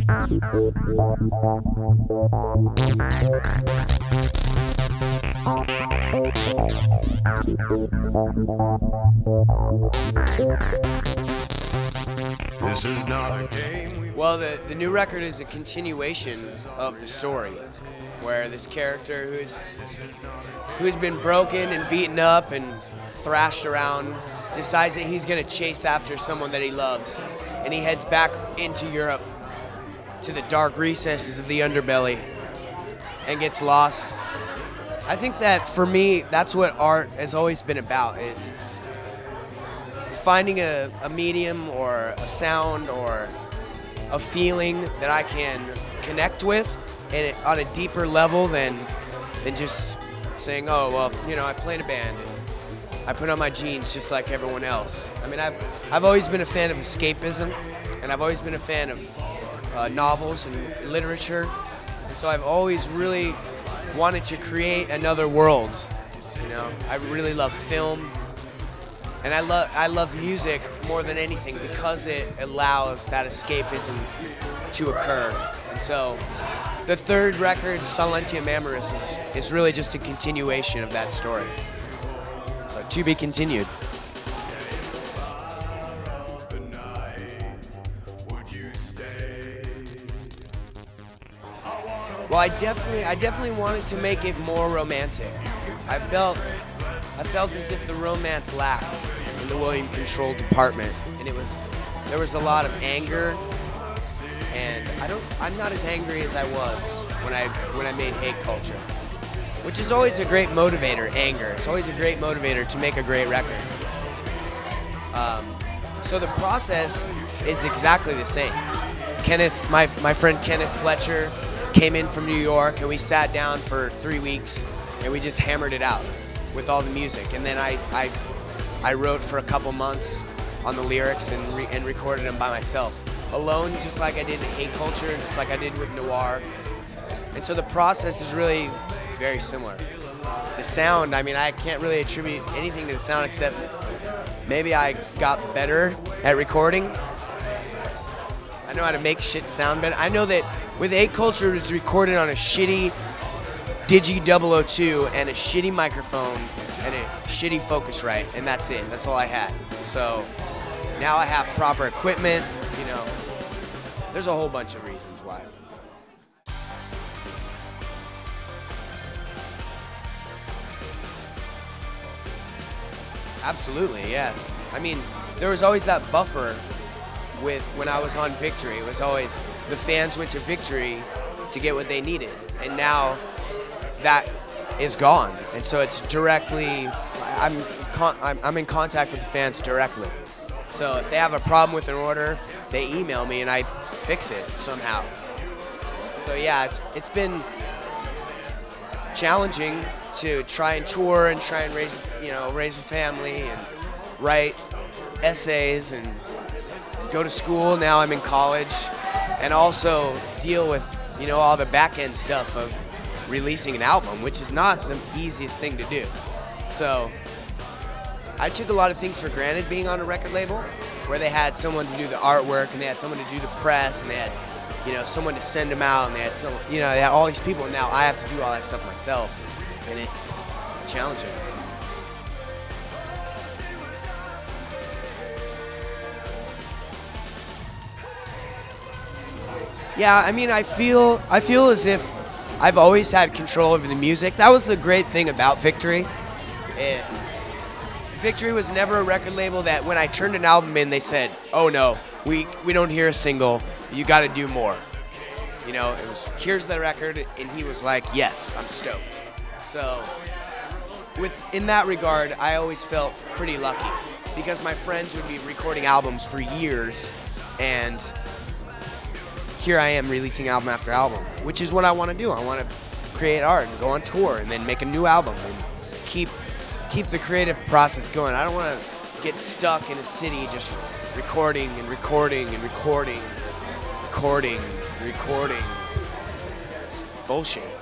This is not a game. Well, the new record is a continuation of the story, where this character who's been broken and beaten up and thrashed around decides that he's going to chase after someone that he loves, and he heads back into Europe to the dark recesses of the underbelly and gets lost. I think that for me, that's what art has always been about, is finding a medium or a sound or a feeling that I can connect with and on a deeper level than just saying, oh, well, you know, I play in a band and I put on my jeans just like everyone else. I mean, I've always been a fan of escapism, and I've always been a fan of novels and literature, and so I've always really wanted to create another world. You know, I really love film, and I love music more than anything because it allows that escapism to occur. And so the third record, Silentium Amoris, is really just a continuation of that story. So to be continued. Well, I definitely wanted to make it more romantic. I felt as if the romance lacked in the William Control department, and there was a lot of anger, and I'm not as angry as I was when I made Hate Culture, which is always a great motivator. Anger, it's always a great motivator to make a great record. So the process is exactly the same. Kenneth, my friend Kenneth Fletcher, came in from New York, and we sat down for 3 weeks and we just hammered it out with all the music. And then I wrote for a couple months on the lyrics and recorded them by myself, alone, just like I did in Hate Culture, just like I did with Noir. And so the process is really very similar. The sound, I mean, I can't really attribute anything to the sound except maybe I got better at recording. I know how to make shit sound better. I know that with Hate Culture, it was recorded on a shitty Digi 002 and a shitty microphone and a shitty Focusrite, and that's it. That's all I had. So now I have proper equipment, you know. There's a whole bunch of reasons why. Absolutely, yeah. I mean, there was always that buffer with when I was on Victory. It was always the fans went to Victory to get what they needed, and now that is gone, and so it's directly, I'm in contact with the fans directly. So if they have a problem with an order, they email me and I fix it somehow. So yeah, it's been challenging to try and tour and try and raise a family and write essays and go to school. Now I'm in college, and also deal with, you know, all the back end stuff of releasing an album, which is not the easiest thing to do. So I took a lot of things for granted being on a record label, where they had someone to do the artwork and they had someone to do the press and they had, you know, someone to send them out, and they had they had all these people, and now I have to do all that stuff myself, and it's challenging. Yeah, I mean, I feel as if I've always had control over the music. That was the great thing about Victory. Victory was never a record label that when I turned an album in, they said, oh no, we don't hear a single, you gotta do more. You know, it was, here's the record, and he was like, yes, I'm stoked. So in that regard, I always felt pretty lucky, because my friends would be recording albums for years, and here I am releasing album after album, which is what I want to do. I want to create art and go on tour and then make a new album and keep the creative process going. I don't want to get stuck in a city just recording and recording and recording, recording, recording. It's bullshit.